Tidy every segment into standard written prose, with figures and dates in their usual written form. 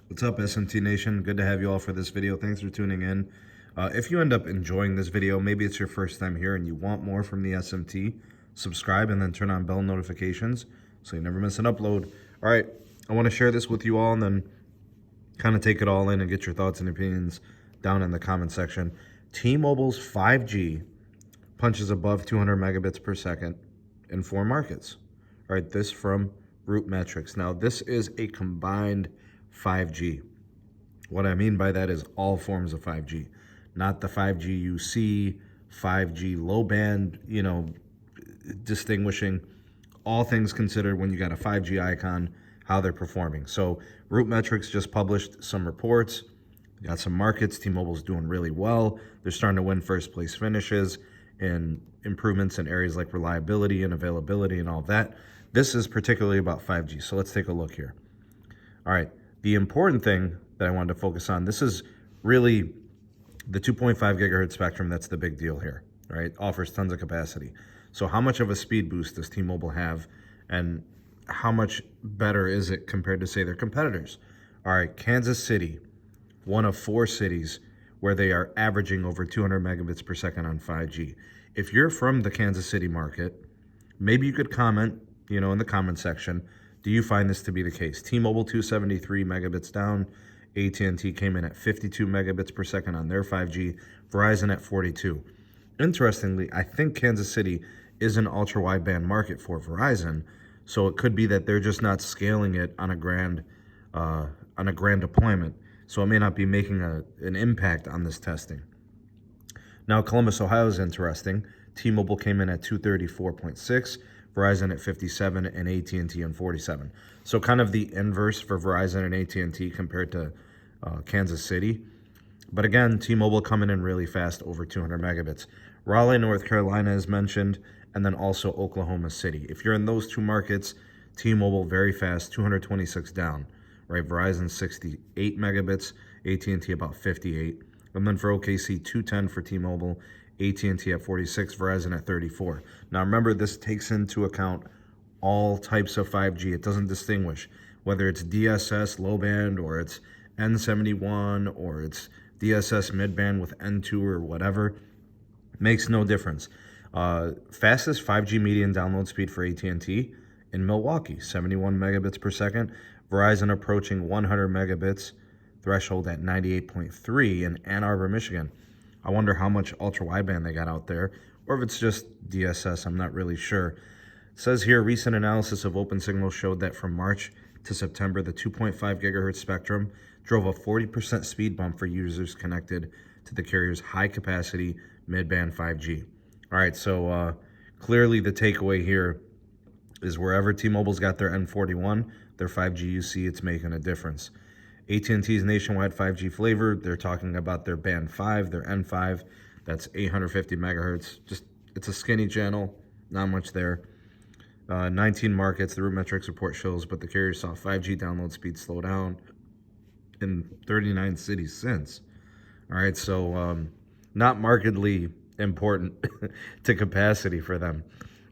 What's up, SMT Nation? Good to have you all for this video. Thanks for tuning in. If you end up enjoying this video, maybe it's your first time here and you want more from the SMT, subscribe and then turn on bell notifications so you never miss an upload. All right, I want to share this with you all and then kind of take it all in and get your thoughts and opinions down in the comment section. T-Mobile's 5G punches above 200 megabits per second in 4 markets. All right, this from Root Metrics. Now, this is a combined 5G. What I mean by that is all forms of 5G, not the 5G you see, 5G low band, distinguishing all things considered when you got a 5G icon, how they're performing. So Root Metrics just published some reports. Got some markets. T-Mobile's doing really well. They're starting to win first place finishes and improvements in areas like reliability and availability and all of that. This is particularly about 5G. So let's take a look here. All right. The important thing that I wanted to focus on, this is really the 2.5 gigahertz spectrum. That's the big deal here, right? Offers tons of capacity. So how much of a speed boost does T-Mobile have, and how much better is it compared to, say, their competitors? All right, Kansas City, one of 4 cities where they are averaging over 200 megabits per second on 5G. If you're from the Kansas City market, maybe you could comment, in the comment section, do you find this to be the case? T-Mobile 273 megabits down. AT&T came in at 52 megabits per second on their 5G. Verizon at 42. Interestingly, I think Kansas City is an ultra-wideband market for Verizon, so it could be that they're just not scaling it on a grand deployment. So it may not be making an impact on this testing. Now, Columbus, Ohio is interesting. T-Mobile came in at 234.6. Verizon at 57 and AT&T at 47. So kind of the inverse for Verizon and AT&T compared to Kansas City. But again, T-Mobile coming in really fast, over 200 megabits. Raleigh, North Carolina is mentioned, and then also Oklahoma City. If you're in those 2 markets, T-Mobile very fast, 226 down, right? Verizon 68 megabits, AT&T about 58. And then for OKC, 210 for T-Mobile, AT&T at 46, Verizon at 34. Now remember, this takes into account all types of 5G. It doesn't distinguish whether it's DSS low band or it's N71 or it's DSS midband with N2 or whatever. Makes no difference. Fastest 5G median download speed for AT&T in Milwaukee, 71 megabits per second. Verizon approaching 100 megabits threshold at 98.3 in Ann Arbor, Michigan. I wonder how much ultra-wideband they got out there, or if it's just DSS, I'm not really sure. It says here, recent analysis of OpenSignal showed that from March to September, the 2.5 gigahertz spectrum drove a 40% speed bump for users connected to the carrier's high-capacity mid-band 5G. All right, so clearly the takeaway here is wherever T-Mobile's got their N41, their 5G UC, it's making a difference. AT&T's nationwide 5G flavor, they're talking about their Band 5, their N5. That's 850 megahertz. Just, it's a skinny channel, not much there. 19 markets, the Root Metrics report shows, but the carrier saw 5G download speed slow down in 39 cities since. All right, so not markedly important to capacity for them.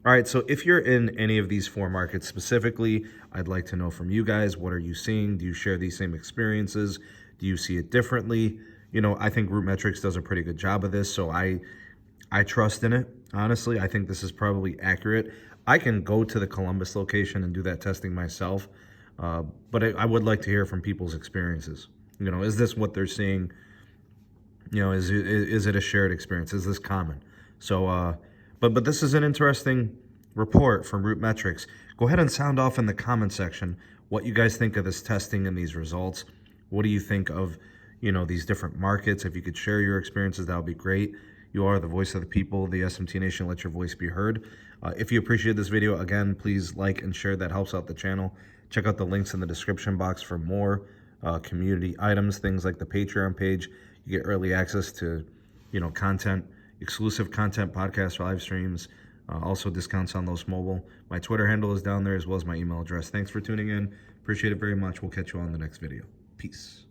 All right, so if you're in any of these 4 markets specifically, I'd like to know from you guys, what are you seeing? Do you share these same experiences? Do you see it differently? I think Root Metrics does a pretty good job of this, so I trust in it. Honestly, I think this is probably accurate. I can go to the Columbus location and do that testing myself, but I would like to hear from people's experiences. Is this what they're seeing? Is it a shared experience? Is this common? So, But this is an interesting report from Root Metrics. Go ahead and sound off in the comment section what you guys think of this testing and these results. What do you think of, these different markets? If you could share your experiences, that would be great. You are the voice of the people, the SMT Nation. Let your voice be heard. If you appreciate this video, again, please like and share. That helps out the channel. Check out the links in the description box for more community items, things like the Patreon page. You get early access to, content, exclusive content, podcasts, live streams, also discounts on those mobile. My Twitter handle is down there as well as my email address. Thanks for tuning in. Appreciate it very much. We'll catch you on the next video. Peace.